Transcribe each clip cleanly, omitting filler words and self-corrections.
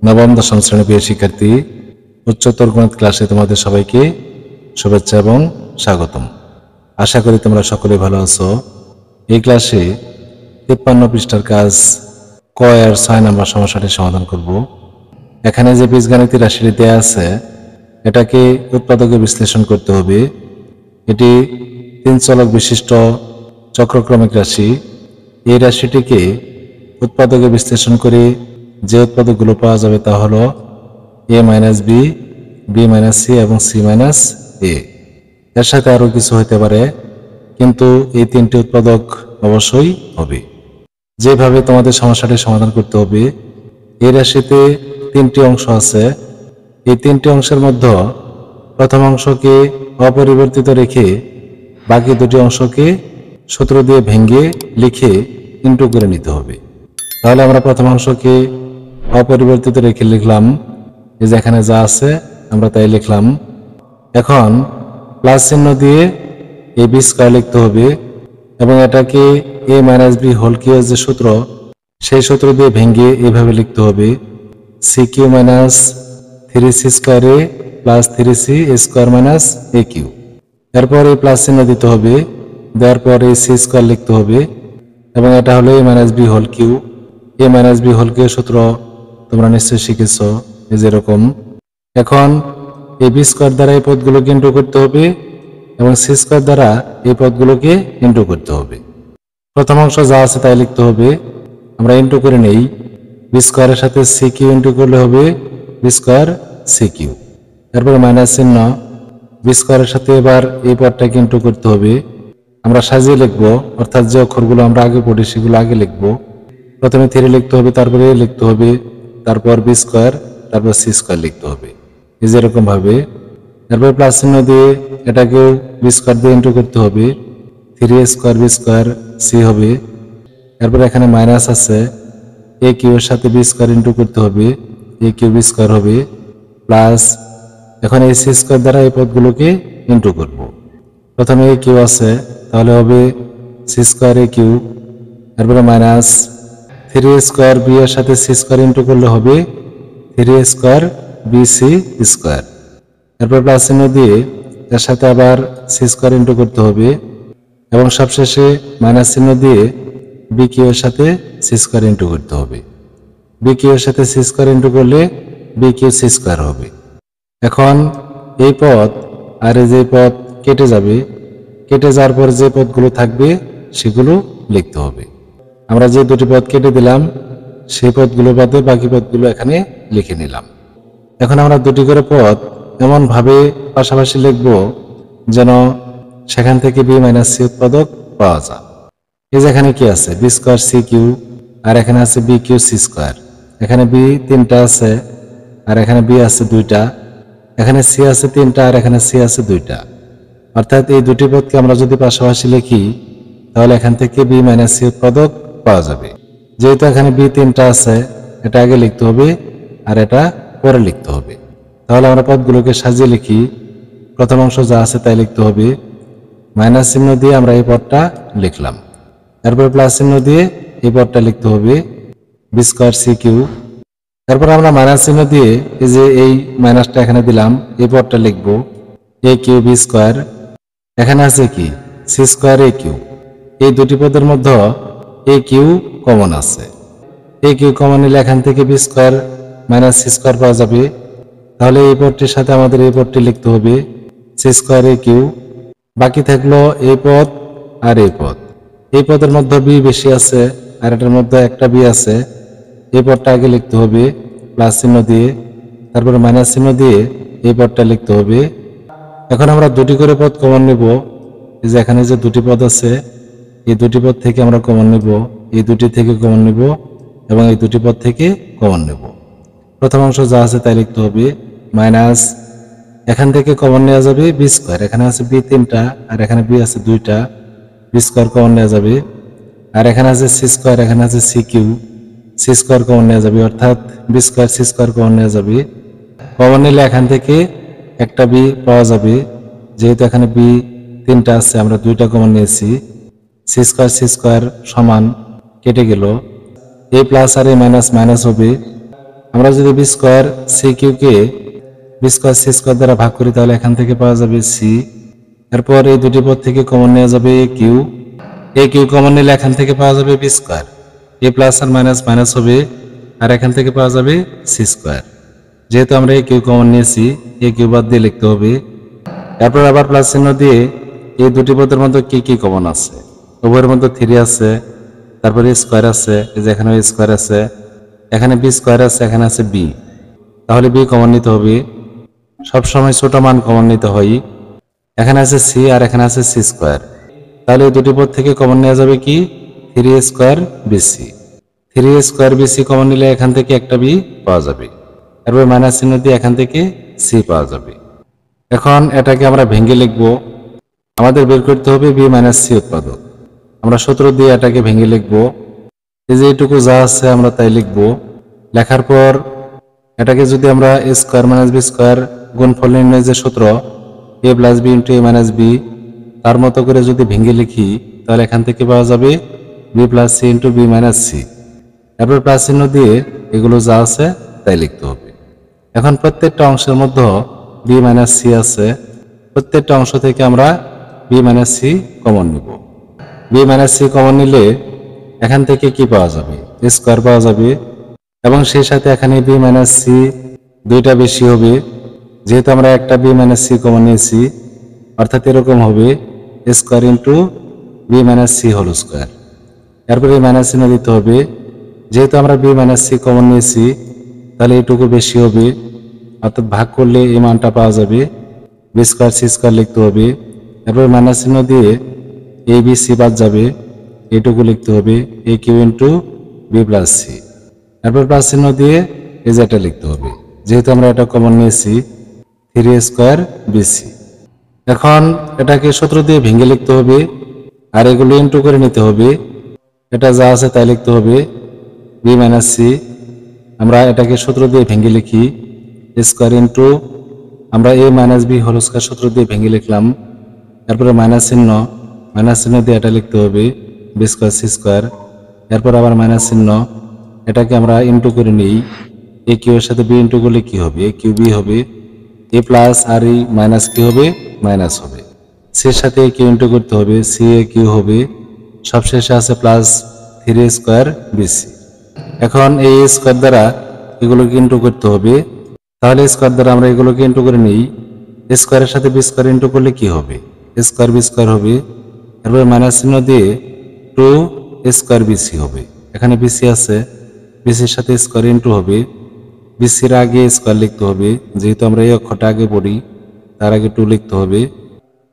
নবম দশম শ্রেণী প্রিয় শিক্ষার্থী, উচ্চতর গণিত ক্লাসে তোমাদের সবাইকে শুভেচ্ছা এবং স্বাগতম। আশা করি তোমরা সকলে ভালো আছো। এই ক্লাসে 53 পৃষ্ঠার কাজ ক এর 6 নম্বর সমস্যাটি সমাধান করব। এখানে যে বীজগাণিতিক রাশিটি দেয়া আছে এটাকে উৎপাদকে বিশ্লেষণ করতে হবে। এটি 3 চলক বিশিষ্ট চক্রক্রমিক রাশি। এই রাশিটিকে উৎপাদকে বিশ্লেষণ করে যে উৎপাদকগুলো পাওয়া যাবে তা হলো a minus B, B minus C এবং সি মাইনাস এ। এর সাথে আরও কিছু হতে পারে, কিন্তু এই তিনটি উৎপাদক অবশ্যই হবে। যেভাবে তোমাদের সমস্যাটি সমাধান করতে হবে, এই রাশিতে 3টি অংশ আছে। এই 3টি অংশের মধ্যে প্রথম অংশকে অপরিবর্তিত রেখে বাকি দুটি অংশকে সূত্র দিয়ে ভেঙে লিখে ইন্টু করে নিতে হবে। তাহলে আমরা প্রথম অংশকে অপরিবর্তিত রেখে লিখলাম, এই যে এখানে যা আছে আমরা তাই লিখলাম। এখন প্লাস চিহ্ন দিয়ে এ বি স্কয়ার লিখতে হবে এবং এটাকে এ মাইনাস বি হোল কিউবের যে সূত্র সেই সূত্র দিয়ে ভেঙে এইভাবে লিখতে হবে, সি কিউ মাইনাস 3c স্কয়ারে plus 3c square minus A cube. এরপর এই প্লাস চিহ্ন দিতে হবে, দেওয়ার পর এই সি স্কয়ার লিখতে হবে এবং এটা হলো এ মাইনাস বি হোল কিউ। এ মাইনাস বি হোল কিউ সূত্র তোমরা নিশ্চয়ই শিখেছ, এই যেরকম। এখন এই বি স্কয়ার দ্বারা এই পদগুলোকে ইন্টু করতে হবে এবং সি স্কয়ার দ্বারা এই পদগুলোকে ইন্টু করতে হবে। প্রথম অংশ যা আছে তাই লিখতে হবে। আমরা ইন্টু করে নেই, বি স্কয়ারের সাথে সি কিউ ইন্টু করলে হবে বি স্কয়ার সি কিউ। এরপরে মাইনাস চিহ্ন, বি স্কয়ারের সাথে এবার এই পদটাকে ইন্টু করতে হবে। আমরা সাজিয়ে লিখবো, অর্থাৎ যে অক্ষরগুলো আমরা আগে পড়ি সেগুলো আগে লিখবো। প্রথমে 3 লিখতে হবে, তারপরে এ লিখতে হবে, তারপর বি স্কয়ার, তারপর সি স্কয়ার লিখতে হবে, এই যেরকম ভাবে। তারপর প্লাস চিহ্ন দিয়ে এটাকেও বি স্কয়ার দিয়ে ইন্টু করতে হবে, 3a square B square C হবে। এরপর এখানে মাইনাস আছে, এ কিউ এর সাথে বি স্কয়ার ইন্টু করতে হবে, এ কিউ বি স্কয়ার হবে, প্লাস এখন এই সি স্কয়ার দ্বারা এই পদগুলোকে ইন্টু করব। প্রথমে এ কিউ আছে, তাহলে হবে সি স্কয়ার এ কিউ। এরপরে মাইনাস 3a স্কয়ার বি এর সাথে সি স্কয়ার ইন্টু করলে হবে 3a square B C square. এরপর প্লাস চিহ্ন দিয়ে এর সাথে আবার সি স্কয়ার ইন্টু করতে হবে এবং সবশেষে মাইনাস চিহ্ন দিয়ে বি কিউ এর সাথে সি স্কয়ার ইন্টু করতে হবে। বি কিউ এর সাথে সি স্কয়ার ইন্টু করলে বি কিউ সি স্কয়ার হবে। এখন এই পদ আর এই যে পদ কেটে যাবে, কেটে যাওয়ার পর যে পদগুলো থাকবে সেগুলো লিখতে হবে। আমরা যে দুটি পদ কেটে দিলাম সেই পদগুলো বাদে বাকি পদগুলো এখানে লিখে নিলাম। এখন আমরা দুটি করে পদ এমন ভাবে পাশাপাশি লিখব যেন সেখান থেকে বি মাইনাস সি উৎপাদক পাওয়া যায়। এই যে এখানে কি আছে, বি স্কয়ার সি কিউ, আর এখানে আছে বি কিউ সি স্কয়ার। এখানে বি 3টা আছে আর এখানে বি আছে 2টা, এখানে সি আছে 3টা আর এখানে সি আছে 2টা। অর্থাৎ এই দুটি পদকে আমরা যদি পাশাপাশি লিখি তাহলে এখান থেকে বি মাইনাস সি উৎপাদক পাওয়া যাবে। যেহেতু এখানে বি 3টা আছে, এটা আগে লিখতে হবে আর এটা পরে লিখতে হবে। তাহলে আমরা পদগুলোকে সাজিয়ে লিখি। প্রথম অংশ যা আছে তাই লিখতে হবে, মাইনাস চিহ্ন দিয়ে আমরা এই পদটা লিখলাম। এরপর প্লাস চিহ্ন দিয়ে এই পদটা লিখতে হবে, বি স্কয়ার সি কিউ। তারপর আমরা মাইনাস চিহ্ন দিয়ে এই যে এই মাইনাসটা এখানে দিলাম, এই পদটা লিখব এ কিউ বি স্কয়ার। এখানে আছে কি সি স্কয়ার এ কিউ। এই দুটি পদের মধ্যে এ কিউ কমন আছে, এ কিউ কমন নিলে এখান থেকে B square minus C square পাওয়া যাবে। তাহলে এই পদটির সাথে আমাদের এই পদটি লিখতে হবে সি স্কয়ার এ কিউ। বাকি থাকলো এই পদ আর এই পদ। এই পদের মধ্যে বি বেশি আছে আর এটার মধ্যে একটা বি আছে। এই পদটা আগে লিখতে হবে প্লাস চিহ্ন দিয়ে, তারপরে মাইনাস চিহ্ন দিয়ে এই পদটা লিখতে হবে। এখন আমরা দুটি করে পদ কমন নেব। এই যে এখানে যে দুটি পদ আছে এই দুটি পদ থেকে আমরা কমন নেব, এই দুটি থেকে কমন নেব এবং এই দুটি পদ থেকে কমন নেব। প্রথম অংশ যা আছে তাই লিখতে হবে, মাইনাস এখান থেকে কমন নেওয়া যাবে বি স্কয়ার। এখানে আছে বি 3টা আর এখানে বি আছে 2টা, বি স্কয়ার কমন নেওয়া যাবে। আর এখানে আছে সি স্কয়ার, এখানে আছে C Q, C square common নেওয়া যাবে, অর্থাৎ B square C square common নেওয়া যাবে। কমন নিলে এখান থেকে একটা বি পাওয়া যাবে। যেহেতু এখানে বি 3টা আছে আমরা 2টা কমন নিয়েছি, সি স্কয়ার সমান কেটে গেল। এ প্লাস আর এ মাইনাস মাইনাস হবে, আমরা যদি B square C Q K B square C square দ্বারা ভাগ করি তাহলে এখান থেকে পাওয়া যাবে সি। এরপর এই দুটি পদ থেকে কমন নেওয়া যাবে এ কিউ কমন নিলে এখান থেকে পাওয়া যাবে বি স্কোয়ার, এ প্লাস আর মাইনাস মাইনাস হবে, আর এখান থেকে পাওয়া যাবে সি স্কোয়ার। যেহেতু আমরা এ কিউ কমন নিয়েছি এ কিউ বাদ দিয়ে লিখতে হবে। তারপর আবার প্লাস চিহ্ন দিয়ে এই দুটি পদের মধ্যে কি কি কমন আছে, উভয়ের মধ্যে 3 আছে, তারপরে স্কোয়ার আছে, এই যে এখানে স্কোয়ার আছে, এখানে বি স্কোয়ার আছে, এখানে আছে বি, তাহলে বি কমন নিতে হবে। সবসময় ছোট মান কমন নিতে হয়। এখানে আছে সি আর এখানে আছে সি স্কোয়ার, তাহলে এই দুটি পদ থেকে কমন নেওয়া যাবে কি 3 square b c. 3 square b c common নিলে এখান থেকে একটা বি পাওয়া যাবে, এরপর মাইনাস চিহ্ন দিয়ে এখান থেকে সি পাওয়া যাবে। এখন এটাকে আমরা ভেঙে লিখব। আমাদের বের করতে হবে বি মাইনাস সি উৎপাদক। আমরা সূত্র দিয়ে এটাকে ভেঙে লিখব। এই যে এইটুকু যা আছে আমরা তাই লিখব। লেখার পর এটাকে যদি আমরা এ স্কোয়ার মাইনাস বি স্কোয়ার গুণফল নির্ণয়ের যে সূত্র এ প্লাস বি ইন্টু এ মাইনাস বি তার মতো করে যদি ভেঙে লিখি তাহলে এখান থেকে পাওয়া যাবে b plus c into b minus c. তারপর প্লাস চিহ্ন দিয়ে এগুলো যা আছে তাই লিখতে হবে। এখন প্রত্যেকটা অংশের মধ্যে বি মাইনাস সি আছে, প্রত্যেকটা অংশ থেকে আমরা বি মাইনাস সি কমন নিব। বি মাইনাস সি কমন নিলে এখান থেকে কি পাওয়া যাবে স্কোয়ার পাওয়া যাবে, এবং সেই সাথে এখানে বি মাইনাস সি দুইটা বেশি হবে, যেহেতু আমরা একটা বি মাইনাস সি কমন নিয়েছি, অর্থাৎ এরকম হবে square into b minus c whole square. এরপরে মাইনাস চিহ্ন দিতে হবে, যেহেতু আমরা বি মাইনাস সি কমন নিয়েছি তাহলে এইটুকু বেশি হবে, অর্থাৎ ভাগ করলে এই মানটা পাওয়া যাবে, বি স্কোয়ার সি স্কোয়ার লিখতে হবে। এরপরে মাইনাস চিহ্ন দিয়ে এ বি সি বাদ যাবে, এইটুকু লিখতে হবে A cube into B plus C. এরপর প্লাস চিহ্ন দিয়ে এই যে এটা লিখতে হবে, যেহেতু আমরা এটা কমন নিয়েছি 3 স্কোয়ার বিসি। এখন এটাকে সূত্র দিয়ে ভেঙে লিখতে হবে আর এগুলো ইন্টু করে নিতে হবে। এটা যা আছে তাই লিখতে হবে বি মাইনাস সি। আমরা এটাকে সূত্র দিয়ে ভেঙে লিখি স্কোয়ার ইন্টু আমরা এ মাইনাস বি হোল স্কোয়ার সূত্র দিয়ে ভেঙে লিখলাম। এরপরে মাইনাস চিহ্ন দিয়ে এটা লিখতে হবে বি স্কোয়ার সি স্কোয়ার। এরপর আবার মাইনাস চিহ্ন, এটাকে আমরা ইন্টু করে নিই। এ কিউ এর সাথে বি ইন্টু করলে কি হবে এ কিউ বি হবে, এ প্লাস আর ই মাইনাস কি হবে মাইনাস হবে, সি এর সাথে এ কিউ ইন্টু করতে হবে সি এ কিউ হবে, সবশেষে আছে প্লাস 3 স্কোয়ার বিসি। এখন এই স্কোয়ার দ্বারা এগুলোকে ইন্টু করতে হবে, তাহলে স্কোয়ার দ্বারা আমরা এগুলোকে ইন্টু করে নিই। স্কোয়ারের সাথে বি স্কোয়ার ইন্টু করলে কি হবে স্কোয়ার বি স্কোয়ার হবে। এরপরে মাইনাস চিহ্ন দিয়ে 2 স্কোয়ার বিসি হবে, এখানে বিসি আছে, বিসির সাথে স্কোয়ার ইন্টু হবে, বিসির আগে স্কোয়ার লিখতে হবে, যেহেতু আমরা এই অক্ষরটা আগে পড়ি তার আগে 2 লিখতে হবে।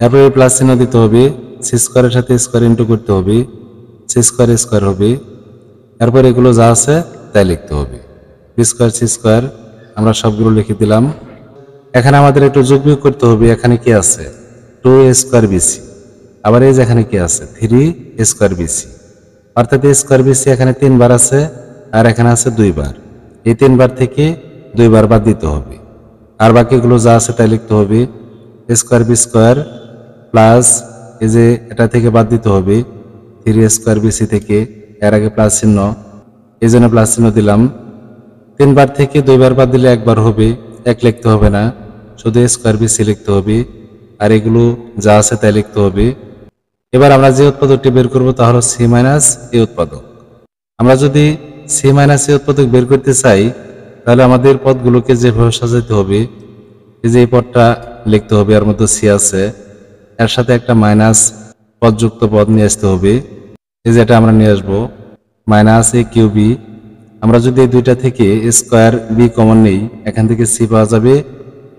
এরপরে প্লাস চিহ্ন দিতে হবে, সি স্কোয়ারের সাথে স্কোয়ার ইন্টু করতে হবে, সি স্কোয়ার স্কোয়ার হবে। এরপর এগুলো যা আছে তাই লিখতে হবে বি স্কোয়ার সি স্কোয়ার। আমরা সবগুলো লিখে দিলাম। এখানে আমাদের একটু যোগ বিয়োগ করতে হবে, এখানে কি আছে 2 স্কোয়ার বিসি, আবার এই যে এখানে কি আছে 3 স্কোয়ার বিসি, অর্থাৎ স্কোয়ার বিসি এখানে 3 বার আছে আর এখানে আছে 2 বার। এই 3 বার থেকে 2 বার বাদ দিতে হবে, আর বাকিগুলো যা আছে তাই লিখতে হবে স্কোয়ার বি স্কোয়ার প্লাস এই যে এটা থেকে বাদ দিতে হবে 3 স্কোয়ার বিসি থেকে, এর আগে প্লাস চিহ্ন, এই জন্য প্লাস চিহ্ন দিলাম। 3 বার থেকে 2 বার বাদ দিলে 1 বার হবে, 1 লিখতে হবে না, শুধু স্কোয়ার বিসি লিখতে হবে, আর এগুলো যা আছে তাই লিখতে হবে। এবার আমরা যে উৎপাদকটি বের করব তা হলো সি মাইনাস এ উৎপাদক। আমরা যদি সি মাইনাস এ উৎপাদক বের করতে চাই তাহলে আমাদের পদগুলোকে যেভাবে সাজাতে হবে, এই যে এই পদটা লিখতে হবে, এর মধ্যে সি আছে, এর সাথে একটা মাইনাস পদযুক্ত পদ নিয়ে আসতে হবে, এই যে এটা আমরা নিয়ে আসবো মাইনাস এ কিউ বি। আমরা যদি এই দুইটা থেকে স্কোয়ার বি কমন নেই এখান থেকে সি পাওয়া যাবে।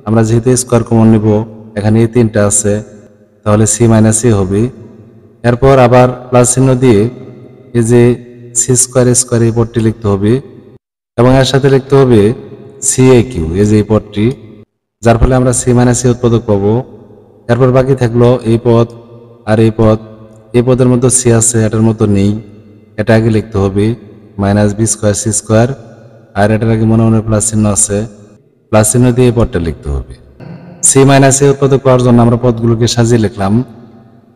আমরা যেহেতু স্কোয়ার কমন নেব এখানে এই 3টা আছে, তাহলে সি মাইনাস এ হবে। এরপর আবার প্লাস চিহ্ন দিয়ে এই যে সি স্কোয়ার স্কোয়ার এই পদটি লিখতে হবে, এবং এর সাথে লিখতে হবে সি এ কিউ, এই যে এই পদটি, যার ফলে আমরা সি মাইনাস এ উৎপাদক পাবো। এরপর বাকি থাকলো এই পদ আর এই পদ। এই পদের মধ্যে সি আছে, এটার মতো নেই, এটা আগে লিখতে হবে minus B square C square, আর এটার আগে মনে মনে প্লাস চিহ্ন আছে, প্লাস চিহ্ন দিয়ে এই পদটা লিখতে হবে। সি মাইনাস এ উৎপাদক পাওয়ার জন্য আমরা পদগুলোকে সাজিয়ে লিখলাম।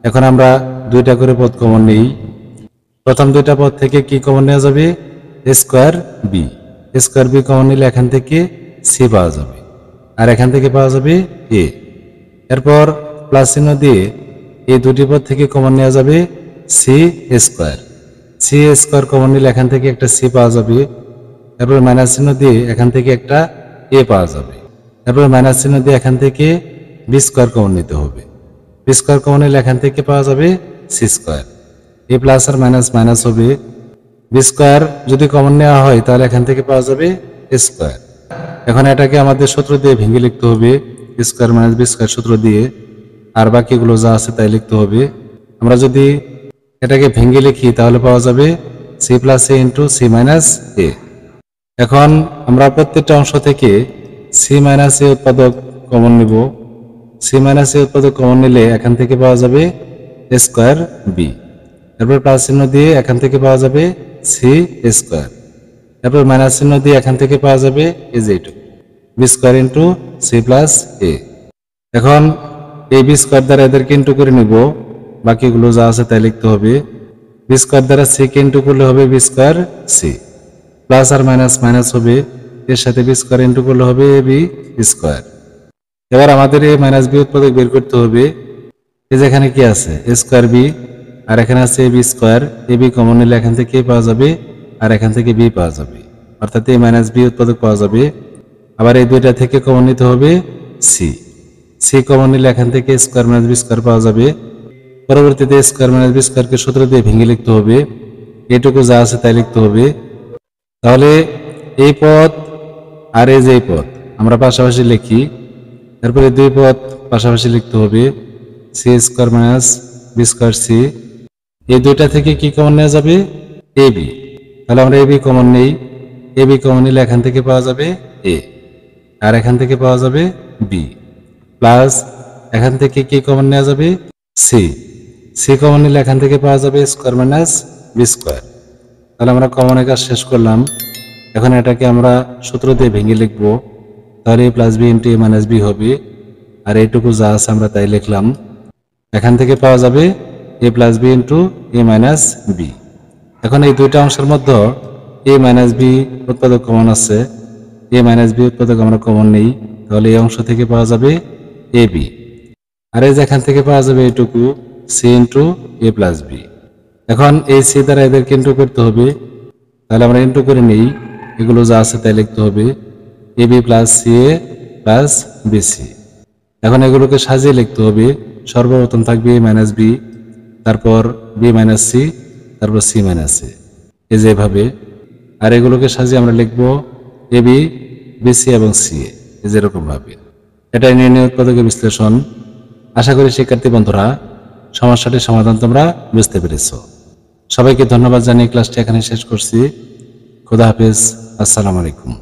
এখন আমরা 2টা করে পদ কমন নেই। প্রথম 2টা পদ থেকে কি কমন নেওয়া যাবে square b. Square b common নিলে এখান থেকে সি পাওয়া যাবে, আর এখান থেকে পাওয়া যাবে এ। এরপর প্লাস চিহ্ন দিয়ে এই দুটি পদ থেকে কমন নেওয়া যাবে c square. C square common নিলে এখান থেকে একটা সি পাওয়া যাবে। এরপর মাইনাস চিহ্ন দিয়ে এখান থেকে একটা এ পাওয়া যাবে। এরপর মাইনাস চিহ্ন দিয়ে এখান থেকে বি স্কোয়ার কমন নিতে হবে। বি স্কোয়ার কমন নিলে এখান থেকে পাওয়া যাবে সি স্কোয়ার। এ প্লাস আর মাইনাস মাইনাস হবে। বি স্কোয়ার যদি কমন নেওয়া হয় তাহলে এখান থেকে পাওয়া যাবে স্কোয়ার। এখন এটাকে আমাদের সূত্র দিয়ে ভেঙে লিখতে হবে, স্কোয়ার মাইনাস বি স্কোয়ার সূত্র দিয়ে, আর বাকিগুলো যা আছে তাই লিখতে হবে। আমরা যদি এটাকে ভেঙে লিখি তাহলে পাওয়া যাবে সি প্লাস এ ইন্টু সি মাইনাস এ। এখন আমরা প্রত্যেকটা অংশ থেকে সি মাইনাস এ উৎপাদক কমন নিব। সি মাইনাস এ উৎপাদক কমন নিলে এখান থেকে পাওয়া যাবে স্কোয়ার বি। এরপর প্লাস চিহ্ন দিয়ে এখান থেকে পাওয়া যাবে সি স্কোয়ার। এরপর মাইনাস চিহ্ন দিয়ে এখান থেকে পাওয়া যাবে এই যে এইটুকু B square into C plus A. এখন এই বি স্কোয়ার দ্বারা এদেরকে ইন্টু করে নিব, বাকিগুলো যা আছে তাই লিখতে হবে। বি স্কোয়ার দ্বারা সি কে ইন্টু করলে হবে বি স্কোয়ার সি, প্লাস আর মাইনাস মাইনাস হবে, এর সাথে বি স্কোয়ার ইন্টু করলে হবে এ বি স্কোয়ার। এবার আমাদের এই মাইনাস বি উৎপাদক বের করতে হবে। এই যে এখানে কি আছে স্কোয়ার বি, আর এখানে আছে A B square. A B common নিলে এখান থেকে পাওয়া যাবে, আর এখান থেকে বি পাওয়া যাবে, অর্থাৎ এই মাইনাস বি উৎপাদক পাওয়া যাবে। আবার এই দুইটা থেকে কমন নিতে হবে সি। সি কমন নিলে এখান থেকে স্কোয়ার মাইনাস বি স্কোয়ার পাওয়া যাবে। পরবর্তীতে স্কোয়ার মাইনাস বি স্কোয়ারকে সূত্র দিয়ে ভেঙে লিখতে হবে, এটুকু যা আছে তাই লিখতে হবে। তাহলে এই পদ আর এই যে এই পদ আমরা পাশাপাশি লিখি। তারপরে দুই পদ পাশাপাশি লিখতে হবে, c square minus B square c. এই দুইটা থেকে কি কমন নেওয়া যাবে এ বি। তাহলে আমরা এ বি কমন নেই। এ বি কমন নিলে এখান থেকে পাওয়া যাবে এ, আর এখান থেকে পাওয়া যাবে বি, প্লাস এখান থেকে কি কমন নেওয়া যাবে সি। সি কমন নিলে এখান থেকে পাওয়া যাবে স্কোয়ার মাইনাস বি স্কোয়ার। তাহলে আমরা কমনের কাজ শেষ করলাম। এখন এটাকে আমরা সূত্র দিয়ে ভেঙে লিখব। তাহলে এ প্লাস বি ইন্টু এ মাইনাস বি হবে, আর এইটুকু যা আছে আমরা তাই লিখলাম। এখান থেকে পাওয়া যাবে এ প্লাস বি ইন্টু এ মাইনাস বি। এখন এই দুইটা অংশের মধ্যে এ মাইনাস বি উৎপাদক কমন আছে, এ মাইনাস বি উৎপাদক আমরা কমন নেই। তাহলে এই অংশ থেকে পাওয়া যাবে এ বি, আর এই যে এখান থেকে পাওয়া যাবে এইটুকু সি ইন্টু এ প্লাস বি। এখন এই সি দ্বারা এদেরকে ইন্টু করতে হবে। তাহলে আমরা ইন্টু করে নেই, এগুলো যা আছে তাই লিখতে হবে, A B plus C A plus B C. এখন এগুলোকে সাজিয়ে লিখতে হবে। সর্বপ্রথম থাকবে এ মাইনাস বি, তারপর বি মাইনাস সি, তারপর সি মাইনাস এ, এই যে এভাবে। আর এগুলোকে সাজিয়ে আমরা লিখব এ বি, বি সি এবং সি এ, এই যেরকম ভাবে। এটাই নির্ণয় উৎপাদকের বিশ্লেষণ। আশা করি শিক্ষার্থী বন্ধুরা সমস্যাটির সমাধান তোমরা বুঝতে পেরেছ। সবাইকে ধন্যবাদ জানিয়ে ক্লাসটি এখানে শেষ করছি। খোদা হাফেজ, আসসালামু আলাইকুম।